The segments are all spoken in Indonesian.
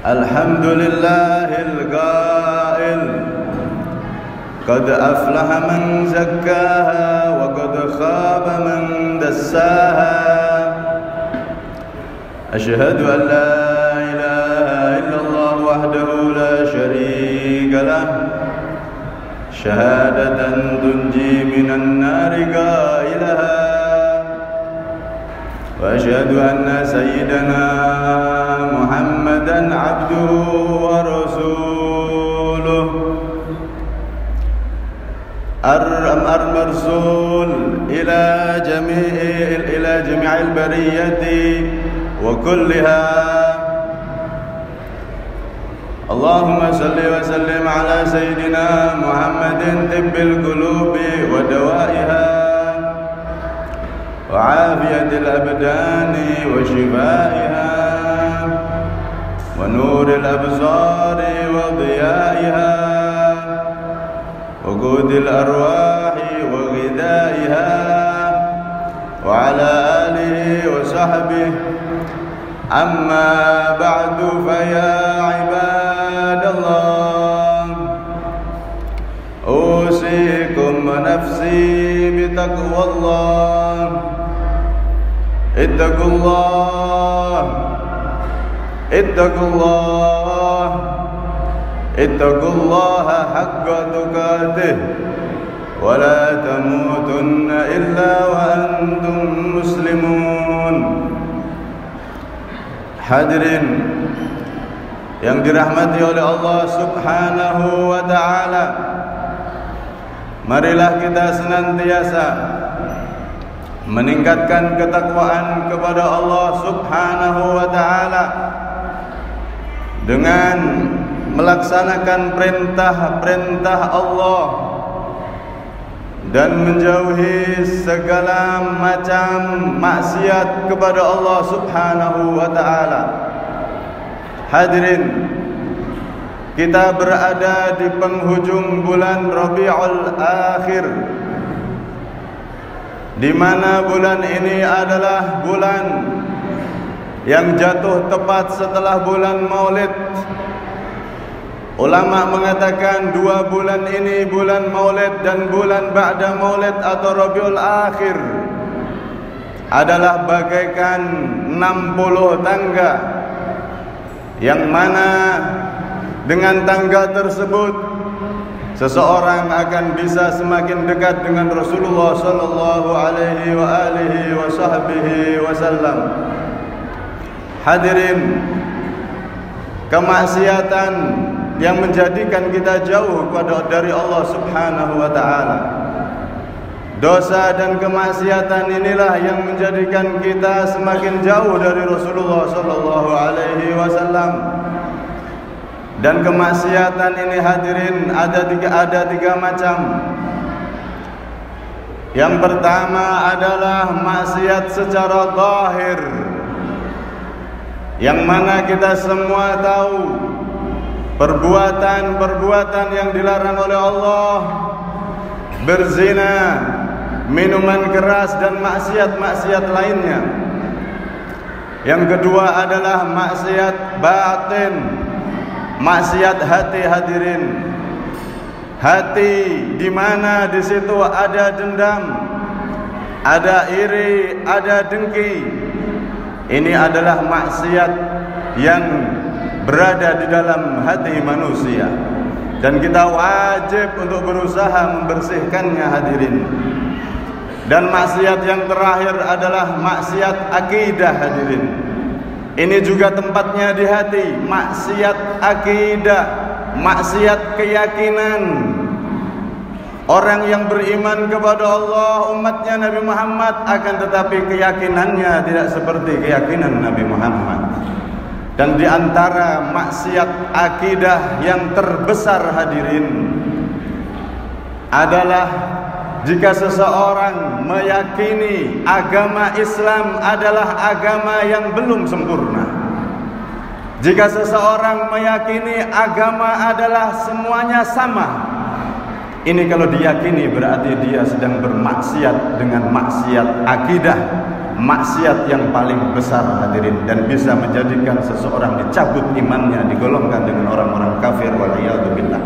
Alhamdulillahil qail qad aflaha man zakkaha wa qad khaba man dassaha. Asyhadu an la ilaha illallah wahdahu la syarika lah, syahadatan tunji minan nari qailaha. Wa asyhadu anna sayyidana Muhammadan abduhu wa rasuluh ar-marsul ila jami'il bariyati wa kulliha. Allahumma salli wa sallim ala sayyidina Muhammadin tibbil qulubi wa dawaiha wa afiyatil abdani wa shifaiha wa nuril absari wa diyaiha wa qudil arwahi wa ghidaiha wa ala alihi wa sahbihi. Amma ba'du fa ya ibadallah, usikum wa nafsi bitaqwallah. Ittaqullaha haqqa tuqatih wa la tamutunna illa wa antum muslimun. Hadirin yang dirahmati oleh Allah Subhanahu wa ta'ala, marilah kita senantiasa meningkatkan ketakwaan kepada Allah Subhanahu wa ta'ala dengan melaksanakan perintah-perintah Allah dan menjauhi segala macam maksiat kepada Allah Subhanahu wa ta'ala. Hadirin, kita berada di penghujung bulan Rabiul Akhir, di mana bulan ini adalah bulan yang jatuh tepat setelah bulan Maulid. Ulama mengatakan dua bulan ini, bulan Maulid dan bulan Ba'da Maulid atau Rabiul Akhir, adalah bagaikan 60 tangga, yang mana dengan tangga tersebut seseorang akan bisa semakin dekat dengan Rasulullah sallallahu alaihi wasallam. Hadirin, kemaksiatan yang menjadikan kita jauh dari Allah Subhanahu wa ta'ala, dosa dan kemaksiatan inilah yang menjadikan kita semakin jauh dari Rasulullah sallallahu alaihi wasallam. Dan kemaksiatan ini, hadirin, ada tiga macam. Yang pertama adalah maksiat secara zahir, yang mana kita semua tahu perbuatan yang dilarang oleh Allah, berzina, minuman keras, dan maksiat-maksiat lainnya. Yang kedua adalah maksiat batin, maksiat hati. Hadirin, hati di mana di situ ada dendam, ada iri, ada dengki. Ini adalah maksiat yang berada di dalam hati manusia, dan kita wajib untuk berusaha membersihkannya, hadirin. Dan maksiat yang terakhir adalah maksiat akidah, hadirin. Ini juga tempatnya di hati, maksiat akidah, maksiat keyakinan. Orang yang beriman kepada Allah, umatnya Nabi Muhammad, akan tetapi keyakinannya tidak seperti keyakinan Nabi Muhammad. Dan di antara maksiat akidah yang terbesar, hadirin, adalah jika seseorang meyakini agama Islam adalah agama yang belum sempurna. Jika seseorang meyakini agama adalah semuanya sama, ini kalau diyakini berarti dia sedang bermaksiat dengan maksiat akidah, maksiat yang paling besar hadirin, dan bisa menjadikan seseorang dicabut imannya, digolongkan dengan orang-orang kafir waliyadzubillah.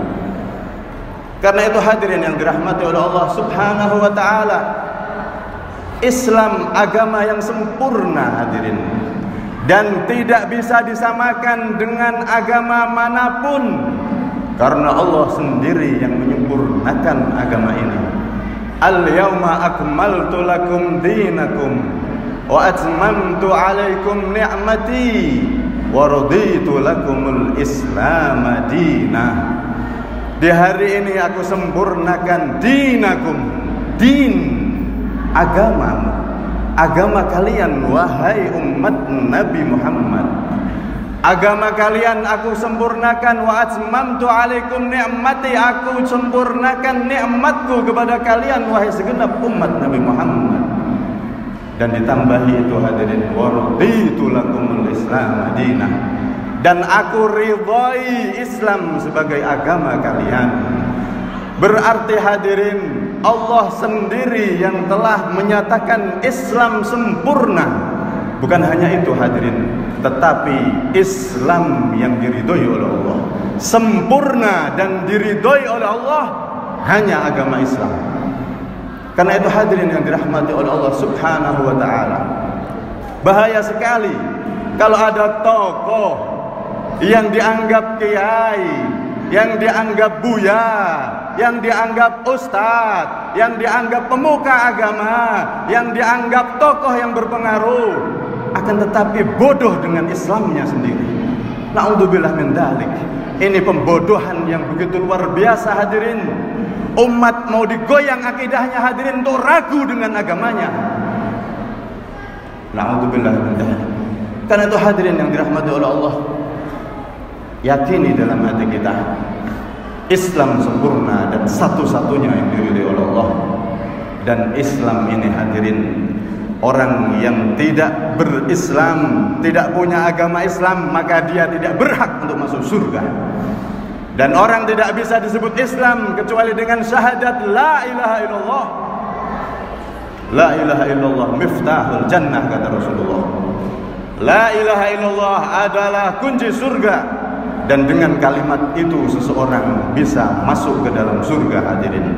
Karena itu hadirin yang dirahmati oleh Allah Subhanahu wa taala, Islam agama yang sempurna hadirin, dan tidak bisa disamakan dengan agama manapun, karena Allah sendiri yang menyempurnakan agama ini. Al-yawma akmaltu lakum dinakum wa atmamtu alaikum ni'mati wa raditu lakumul Islam dinah. Di hari ini aku sempurnakan dinakum, din, agamamu, agama kalian wahai umat Nabi Muhammad. Agama kalian aku sempurnakan, wa atmamtu alaikum ni'mati, aku sempurnakan nikmatku kepada kalian wahai segenap umat Nabi Muhammad. Dan ditambahi itu hadirin, wa raditu lakumul Islam dinah, dan aku ridhai Islam sebagai agama kalian. Berarti hadirin, Allah sendiri yang telah menyatakan Islam sempurna. Bukan hanya itu hadirin, tetapi Islam yang diridhoi oleh Allah, sempurna dan diridhoi oleh Allah, hanya agama Islam. Karena itu hadirin yang dirahmati oleh Allah Subhanahu wa taala, bahaya sekali kalau ada tokoh yang dianggap kiai, yang dianggap buya, yang dianggap ustadz, yang dianggap pemuka agama, yang dianggap tokoh yang berpengaruh, akan tetapi bodoh dengan Islamnya sendiri. Na'udzubillah min dzalik. Ini pembodohan yang begitu luar biasa hadirin. Umat mau digoyang akidahnya hadirin, untuk ragu dengan agamanya. Na'udzubillah min dzalik. Karena itu hadirin yang dirahmati oleh Allah, yakini dalam hati kita, Islam sempurna dan satu-satunya yang diridhoi oleh Allah. Dan Islam ini hadirin, orang yang tidak berislam, tidak punya agama Islam, maka dia tidak berhak untuk masuk surga. Dan orang tidak bisa disebut Islam kecuali dengan syahadat la ilaha illallah. La ilaha illallah miftahul jannah, kata Rasulullah. La ilaha illallah adalah kunci surga. Dan dengan kalimat itu seseorang bisa masuk ke dalam surga hadirin.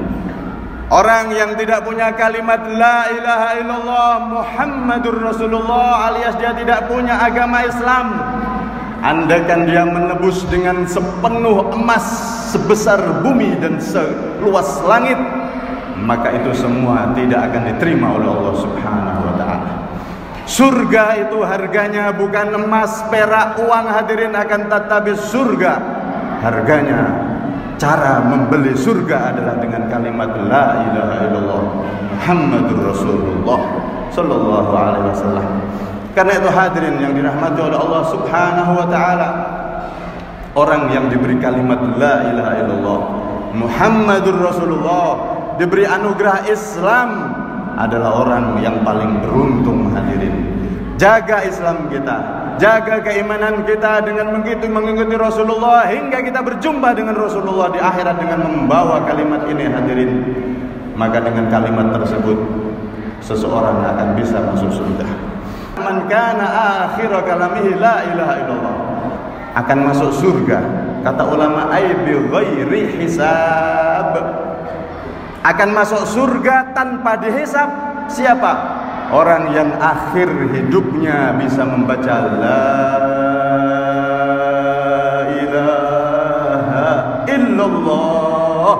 Orang yang tidak punya kalimat la ilaha illallah Muhammadur Rasulullah, alias dia tidak punya agama Islam, andaikan dia menebus dengan sepenuh emas sebesar bumi dan seluas langit, maka itu semua tidak akan diterima oleh Allah Subhanahu wa taala. Surga itu harganya bukan emas, perak, uang hadirin, akan tetapi surga harganya, cara membeli surga adalah dengan kalimat la ilaha illallah Muhammadur Rasulullah sallallahu alaihi wasallam. Karena itu hadirin yang dirahmati oleh Allah Subhanahu wa taala, orang yang diberi kalimat la ilaha illallah Muhammadur Rasulullah, diberi anugerah Islam, adalah orang yang paling beruntung hadirin. Jaga Islam kita, jaga keimanan kita dengan mengikuti Rasulullah hingga kita berjumpa dengan Rasulullah di akhirat dengan membawa kalimat ini hadirin. Maka dengan kalimat tersebut seseorang akan bisa masuk surga. Man kana akhir kalamihi la ilaha illallah, akan masuk surga. Kata ulama, ai bi ghairi hisab, akan masuk surga tanpa dihisab. Siapa? Orang yang akhir hidupnya bisa membaca la ilaha illallah.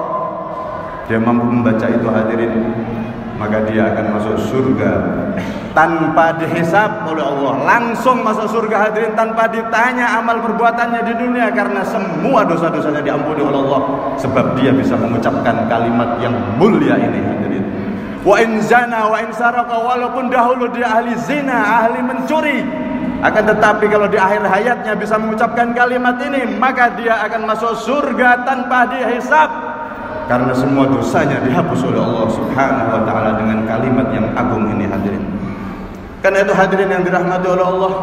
Dia mampu membaca itu hadirin, maka dia akan masuk surga tanpa dihisab oleh Allah. Langsung masuk surga hadirin, tanpa ditanya amal perbuatannya di dunia, karena semua dosa-dosanya diampuni oleh Allah, sebab dia bisa mengucapkan kalimat yang mulia ini hadirin. Wa in zana wa in saraka, walaupun dahulu dia ahli zina, ahli mencuri, akan tetapi kalau di akhir hayatnya bisa mengucapkan kalimat ini, maka dia akan masuk surga tanpa dihisab, karena semua dosanya dihapus oleh Allah Subhanahu wa taala dengan kalimat yang agung ini hadirin. Karena itu hadirin yang dirahmati oleh Allah,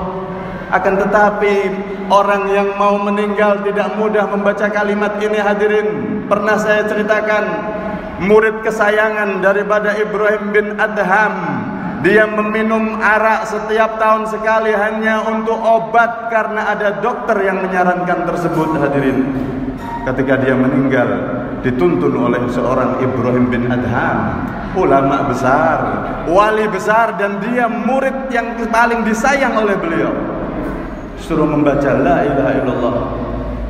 akan tetapi orang yang mau meninggal tidak mudah membaca kalimat ini hadirin. Pernah saya ceritakan, murid kesayangan daripada Ibrahim bin Adham Dia meminum arak setiap tahun sekali hanya untuk obat karena ada dokter yang menyarankan tersebut. Hadirin, ketika dia meninggal dituntun oleh seorang Ibrahim bin Adham, ulama besar, wali besar, dan dia murid yang paling disayang oleh beliau. Suruh membaca la ilaha illallah,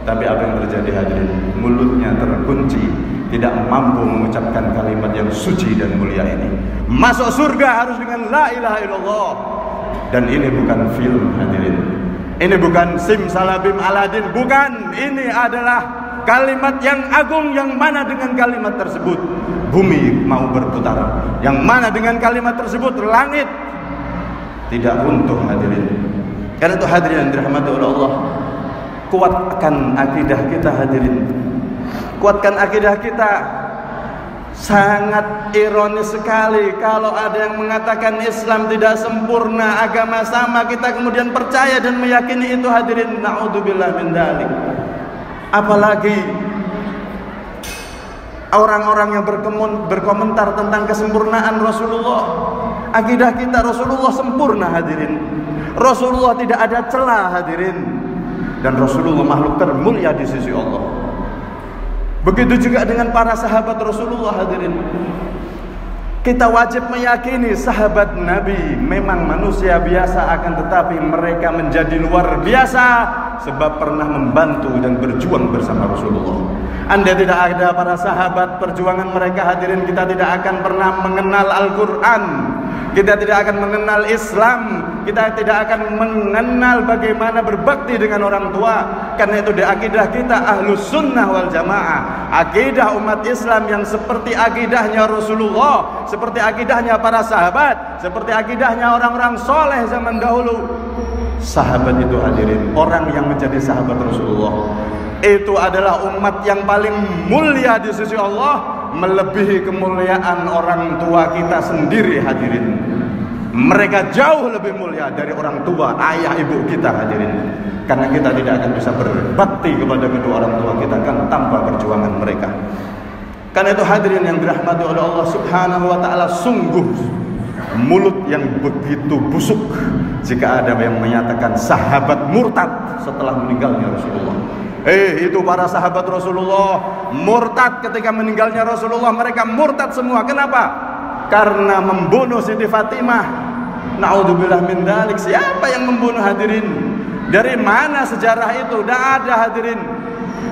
tapi apa yang terjadi hadirin? Mulutnya terkunci, tidak mampu mengucapkan kalimat yang suci dan mulia ini. Masuk surga harus dengan la ilaha illallah. Dan ini bukan film hadirin, ini bukan simsalabim Aladin, bukan. Ini adalah kalimat yang agung, yang mana dengan kalimat tersebut bumi mau berputar, yang mana dengan kalimat tersebut langit tidak runtuh hadirin. Karena itu hadirin yang dirahmati oleh Allah, kuatkan akidah kita hadirin, kuatkan akidah kita. Sangat ironis sekali kalau ada yang mengatakan Islam tidak sempurna, agama sama, kita kemudian percaya dan meyakini itu hadirin. Na'udzubillah min dzalik. Apalagi orang-orang yang berkomentar tentang kesempurnaan Rasulullah. Akidah kita Rasulullah sempurna hadirin, Rasulullah tidak ada celah hadirin, dan Rasulullah makhluk termulia di sisi Allah. Begitu juga dengan para sahabat Rasulullah hadirin. Kita wajib meyakini sahabat Nabi memang manusia biasa, akan tetapi mereka menjadi luar biasa sebab pernah membantu dan berjuang bersama Rasulullah. Andai tidak ada para sahabat, perjuangan mereka hadirin, kita tidak akan pernah mengenal Al-Quran, kita tidak akan mengenal Islam, kita tidak akan mengenal bagaimana berbakti dengan orang tua. Karena itu di akidah kita Ahlus Sunnah wal Jamaah, akidah umat Islam yang seperti akidahnya Rasulullah, seperti akidahnya para sahabat, seperti akidahnya orang-orang soleh zaman dahulu. Sahabat itu hadirin, orang yang menjadi sahabat Rasulullah itu adalah umat yang paling mulia di sisi Allah, melebihi kemuliaan orang tua kita sendiri hadirin. Mereka jauh lebih mulia dari orang tua, ayah ibu kita hadirin. Karena kita tidak akan bisa berbakti kepada kedua orang tua kita kan tanpa perjuangan mereka. Karena itu hadirin yang dirahmati oleh Allah Subhanahu wa taala, sungguh mulut yang begitu busuk jika ada yang menyatakan sahabat murtad setelah meninggalnya Rasulullah. Itu para sahabat Rasulullah murtad ketika meninggalnya Rasulullah. Mereka murtad semua. Kenapa? Karena membunuh Siti Fatimah. Na'udzubillah min dzalik. Siapa yang membunuh hadirin? Dari mana sejarah itu? Tidak ada hadirin.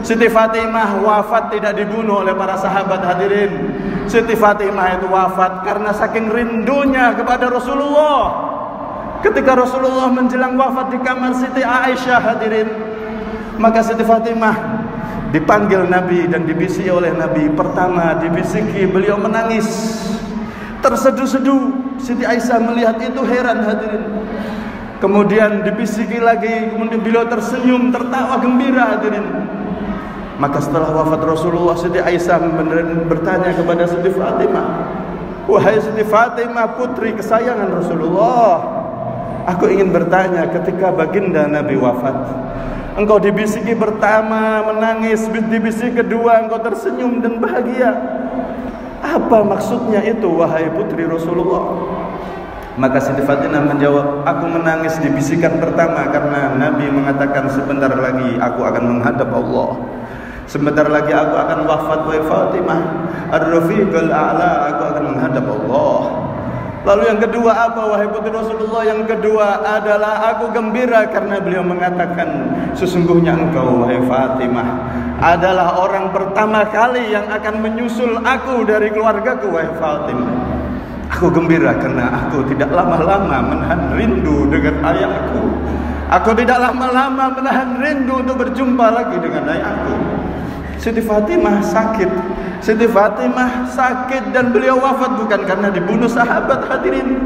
Siti Fatimah wafat tidak dibunuh oleh para sahabat hadirin. Siti Fatimah itu wafat karena saking rindunya kepada Rasulullah. Ketika Rasulullah menjelang wafat di kamar Siti Aisyah hadirin, maka Siti Fatimah dipanggil Nabi dan dibisiki oleh Nabi. Pertama dibisiki, beliau menangis terseduh-seduh. Siti Aisyah melihat itu heran hadirin. Kemudian dibisiki lagi, kemudian beliau tersenyum, tertawa gembira hadirin. Maka setelah wafat Rasulullah, Siti Aisyah bertanya kepada Siti Fatimah, "Wahai Siti Fatimah, putri kesayangan Rasulullah, aku ingin bertanya, ketika baginda Nabi wafat, engkau dibisiki pertama menangis, dibisiki kedua engkau tersenyum dan bahagia. Apa maksudnya itu wahai putri Rasulullah?" Maka Siti Fatimah menjawab, "Aku menangis di bisikan pertama karena Nabi mengatakan sebentar lagi aku akan menghadap Allah. Sebentar lagi aku akan wafat wahai Fatimah, Ar-Rafiqul A'la, aku akan menghadap Allah." Lalu yang kedua apa wahai putri Rasulullah? Yang kedua adalah aku gembira karena beliau mengatakan sesungguhnya engkau wahai Fatimah adalah orang pertama kali yang akan menyusul aku dari keluargaku wahai Fatimah. Aku gembira karena aku tidak lama-lama menahan rindu dengan ayahku. Aku tidak lama-lama menahan rindu untuk berjumpa lagi dengan ayahku. Siti Fatimah sakit. Siti Fatimah sakit dan beliau wafat bukan karena dibunuh sahabat hadirin.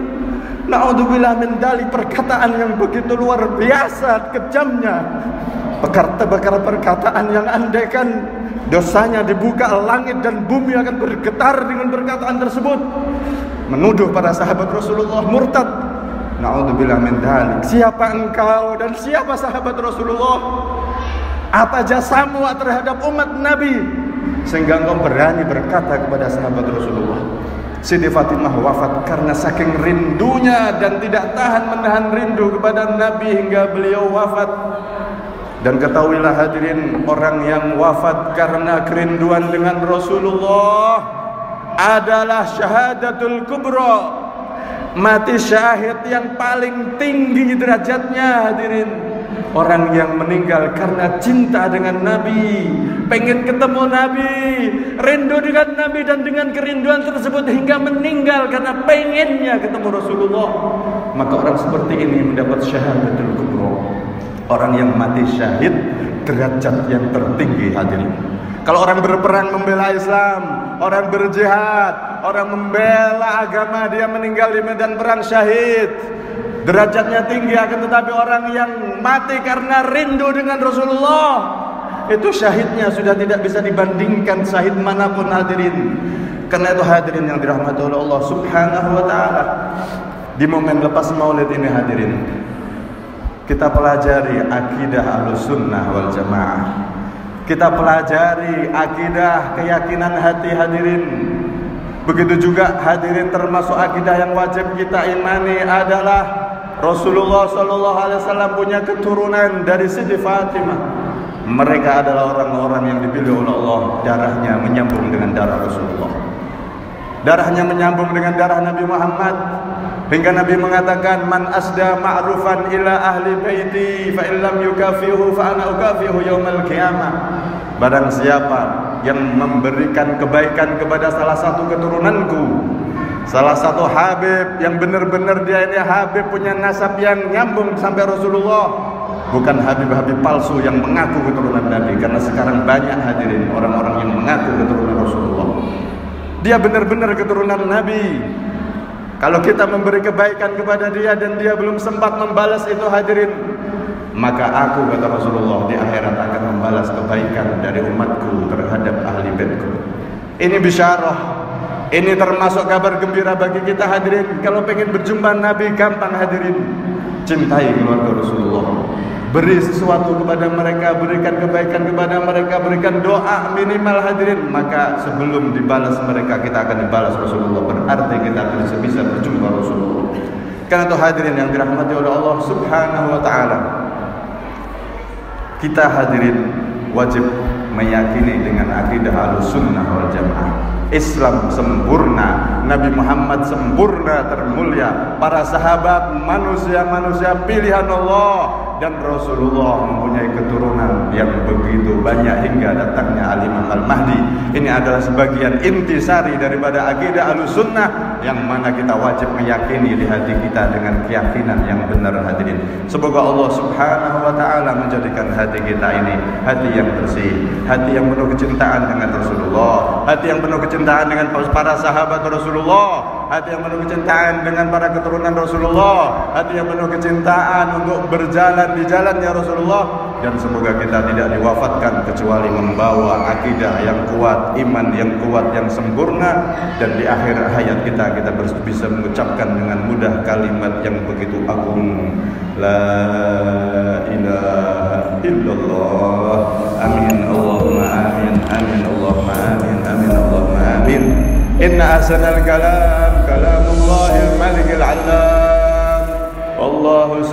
Na'udzubillah min dzalik, perkataan yang begitu luar biasa kejamnya. Perkataan yang andaikan dosanya dibuka, langit dan bumi akan bergetar dengan perkataan tersebut. Menuduh para sahabat Rasulullah murtad. Na'udzubillah min dzalik. Siapa engkau dan siapa sahabat Rasulullah? Apa jasamu terhadap umat Nabi sehingga engkau berani berkata kepada sahabat Rasulullah? Siti Fatimah wafat karena saking rindunya dan tidak tahan menahan rindu kepada Nabi hingga beliau wafat. Dan ketahuilah hadirin, orang yang wafat karena kerinduan dengan Rasulullah adalah syahadatul kubra, mati syahid yang paling tinggi derajatnya hadirin. Orang yang meninggal karena cinta dengan Nabi, pengen ketemu Nabi, rindu dengan Nabi, dan dengan kerinduan tersebut hingga meninggal karena pengennya ketemu Rasulullah, maka orang seperti ini mendapat syahadatul kubra. Orang yang mati syahid derajat yang tertinggi hadirin. Kalau orang berperang membela Islam, orang berjihad, orang membela agama, dia meninggal di medan perang syahid, derajatnya tinggi. Akan tetapi orang yang mati karena rindu dengan Rasulullah, itu syahidnya sudah tidak bisa dibandingkan syahid manapun hadirin. Karena itu hadirin yang dirahmati oleh Allah Subhanahu wa ta'ala, di momen lepas maulid ini hadirin, kita pelajari akidah Ahlussunnah wal Jamaah. Kita pelajari akidah keyakinan hati hadirin. Begitu juga hadirin, termasuk akidah yang wajib kita imani adalah Rasulullah SAW punya keturunan dari Siti Fatimah. Mereka adalah orang-orang yang dipilih oleh Allah, darahnya menyambung dengan darah Rasulullah, darahnya menyambung dengan darah Nabi Muhammad. Hingga Nabi mengatakan, man asda ma'rufan ila ahli baiti fa illam yukafihu fa ana ukafihu yaumal qiyamah. Barang siapa yang memberikan kebaikan kepada salah satu keturunanku, salah satu Habib yang benar-benar dia ini Habib punya nasab yang nyambung sampai Rasulullah, bukan Habib-Habib palsu yang mengaku keturunan Nabi. Karena sekarang banyak hadirin orang-orang yang mengaku keturunan Rasulullah, dia benar-benar keturunan Nabi. Kalau kita memberi kebaikan kepada dia dan dia belum sempat membalas itu hadirin, maka aku, kata Rasulullah, di akhirat akan membalas kebaikan dari umatku terhadap ahli baitku. Ini bisyarah, ini termasuk kabar gembira bagi kita hadirin. Kalau pengen berjumpa Nabi gampang hadirin, cintai keluarga Rasulullah, beri sesuatu kepada mereka, berikan kebaikan kepada mereka, berikan doa minimal hadirin. Maka sebelum dibalas mereka, kita akan dibalas Rasulullah. Berarti kita bisa berjumpa Rasulullah. Karena itu hadirin yang dirahmati oleh Allah Subhanahu wa ta'ala, kita hadirin wajib meyakini dengan akidah Ahlussunnah wal Jamaah. Islam sempurna, Nabi Muhammad sempurna, termulia, para sahabat manusia-manusia pilihan Allah, dan Rasulullah mempunyai keturunan yang begitu banyak hingga datangnya Al-Imam Al-Mahdi. Ini adalah sebagian intisari daripada akidah Ahlussunnah yang mana kita wajib meyakini di hati kita dengan keyakinan yang benar hadirin. Semoga Allah Subhanahu wa ta'ala menjadikan hati kita ini hati yang bersih, hati yang penuh kecintaan dengan Rasulullah, hati yang penuh kecintaan dengan para sahabat Rasulullah, hati yang penuh kecintaan dengan para keturunan Rasulullah, hati yang penuh kecintaan untuk berjalan di jalannya Rasulullah. Dan semoga kita tidak diwafatkan kecuali membawa akidah yang kuat, iman yang kuat, yang sempurna, dan di akhir hayat kita bisa mengucapkan dengan mudah kalimat yang begitu agung, la ilaha illallah. Amin Allahumma amin, amin Allahumma amin, amin Allahumma amin. Inna ahsanal kalam kalamullahil malikil alam. Wallahu